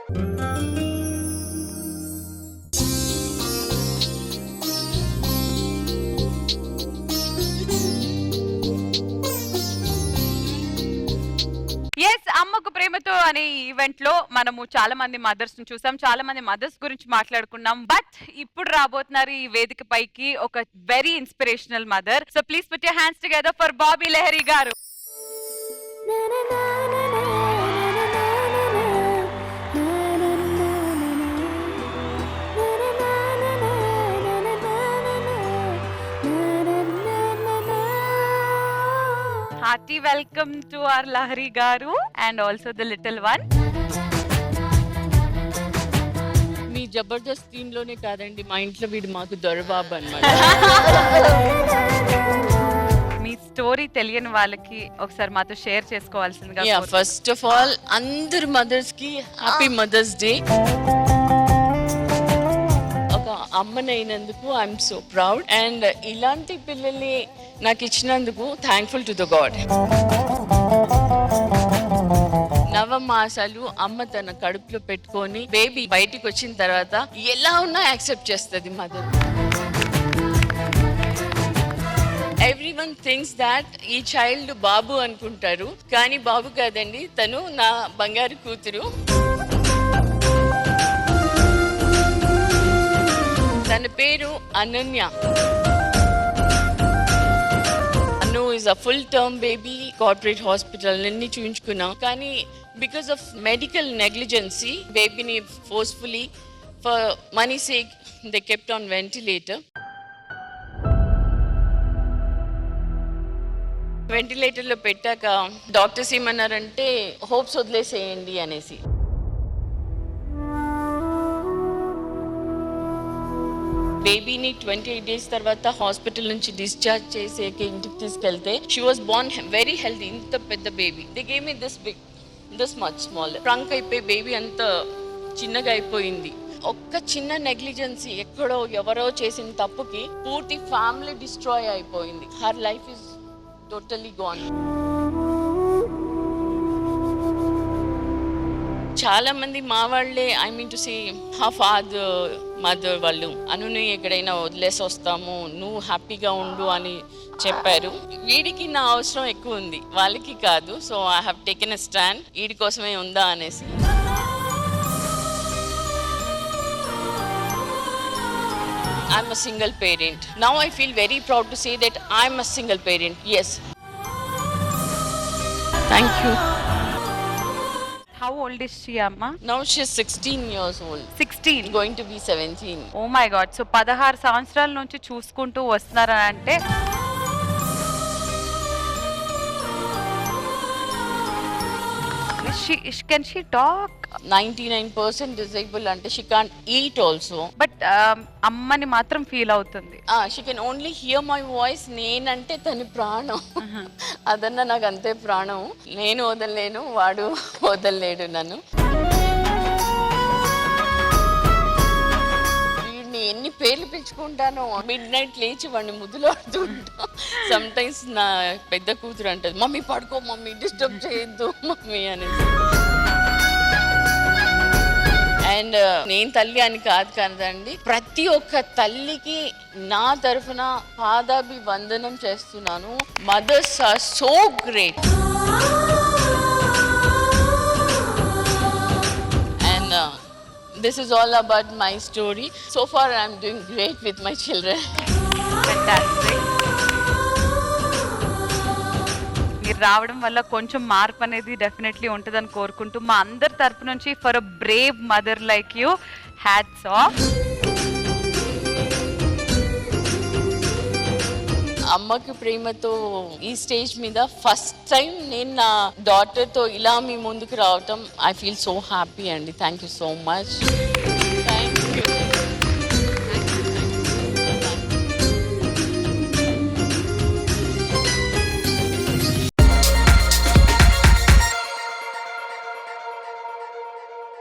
Yes, అమ్మకు ప్రేమతో అనే ఈవెంట్ లో మనము చాలా మంది మదర్స్ ని చూసాం, చాలా మంది మదర్స్ గురించి మాట్లాడుకున్నాం. బట్ ఇప్పుడు రాబోతున్నారు ఈ వేదిక పైకి ఒక very inspirational mother. So please put your hands together for Bobby Lahari గారు. Hearty welcome to our Lahari Garu and also the little one. Me Jabardasth team లోనే కాదండి, మా ఇంట్లో వీడు మాకు దొరబాబు అన్నమాట. మీ స్టోరీ తెలియని వాళ్ళకి ఒకసారి మాతో షేర్ చేసుకోవాల్సిందిగా. ఫస్ట్ ఆఫ్ ఆల్ అందరు మదర్స్ కి హ్యాపీ మదర్స్ డే. ఒక అమ్మనైనందుకు ఐఎమ్ సో ప్రౌడ్ అండ్ ఇలాంటి పిల్లల్ని నాకు ఇచ్చినందుకు థ్యాంక్ఫుల్ టు ద గాడ్. నవమాసాలు అమ్మ తన కడుపులో పెట్టుకొని బేబీ బయటికి వచ్చిన తర్వాత ఎలా ఉన్నా యాక్సెప్ట్ చేస్తుంది మదర్. ఎవ్రీవన్ థింక్స్ దాట్ ఈ చైల్డ్ బాబు అనుకుంటారు, కానీ బాబు కాదండి, తను నా బంగారు కూతురు. తన పేరు Ananya. Anu is a full term baby. Corporate hospital అన్ని చూపించుకున్నాం, కానీ బికాస్ ఆఫ్ మెడికల్ నెగ్లిజెన్సీ బేబీని forcefully for money sake they kept on ventilator. వెంటిలేటర్లో పెట్టాక డాక్టర్స్ ఏమన్నారంటే హోప్స్ వదిలేసేయండి అనేసి. బేబీని 28 days తర్వాత హాస్పిటల్ నుంచి డిశ్చార్జ్ చేసేకి ఇంటికి తీసుకెళ్తే she was Born very healthy. ఇంత పెద్ద baby. They gave me this much small. Trunk అయిపోయి బేబీ అంత చిన్నగా అయిపోయింది. ఒక్క చిన్న నెగ్లిజెన్సీ, ఎక్కడో ఎవరో చేసిన తప్పుకి పూర్తి ఫ్యామిలీ డిస్ట్రాయ్ అయిపోయింది. Her life is totally gone. చాలా మంది మా వాళ్ళే, ఐ మీన్ టు సే హా ఫాదర్ మదర్ వాళ్ళు, అనుని ఎక్కడైనా వదిలేసి వస్తాము, నువ్వు హ్యాపీగా ఉండు అని చెప్పారు. వీడికి నా అవసరం ఎక్కువ ఉంది, వాళ్ళకి కాదు. So I have taken a stand, వీడి కోసమే ఉందా అనేసి. I'm a single parent. Now I feel very proud to say that I'm a single parent. Yes. Thank you. How old is she, Amma? Now she's 16 years old. 16. Going to be 17. Oh my God. So 16 సంవత్సరాల నుంచి చూసుకుంటూ వస్తున్నారని అంటే can she talk? 99% disabled ante she can't eat also. But అమ్మని మాత్రం feel అవుతుంది. She can only hear my voice. నేనంటే తన ప్రాణం. అదన్నా నాకు అంతే ప్రాణం. నేను వదలలేను, వాడు వదలలేడు నన్ను. ఎన్ని పేర్లు పిలుచుకుంటానో, మిడ్ నైట్ లేచి వాడిని ముద్దులాడుతూ ఉంటా. సమ్ టైమ్స్ నా పెద్ద కూతురు అంటది, మమ్మీ పడుకో మమ్మీ, డిస్టర్బ్ చేయొద్దు మమ్మీ అనేసి. అండ్ నేను తల్లి అని కాదు కదండి, ప్రతి ఒక్క తల్లికి నా తరఫున పాదాభివందనం చేస్తున్నాను. Mothers are so great. And this is all about my story. So far I'm doing great with my children. Fantastic. మీరు రావడం వల్ల కొంచెం మార్పు అనేది డెఫినెట్లీ ఉంటుందని కోరుకుంటూ మా అందరి తరపు నుంచి for a brave mother like you, hats off. అమ్మకి ప్రేమతో ఈ స్టేజ్ మీద ఫస్ట్ టైం నేను నా డాటర్తో ఇలా మీ ముందుకు రావటం, ఐ ఫీల్ సో హ్యాపీ అండి. Thank you so much.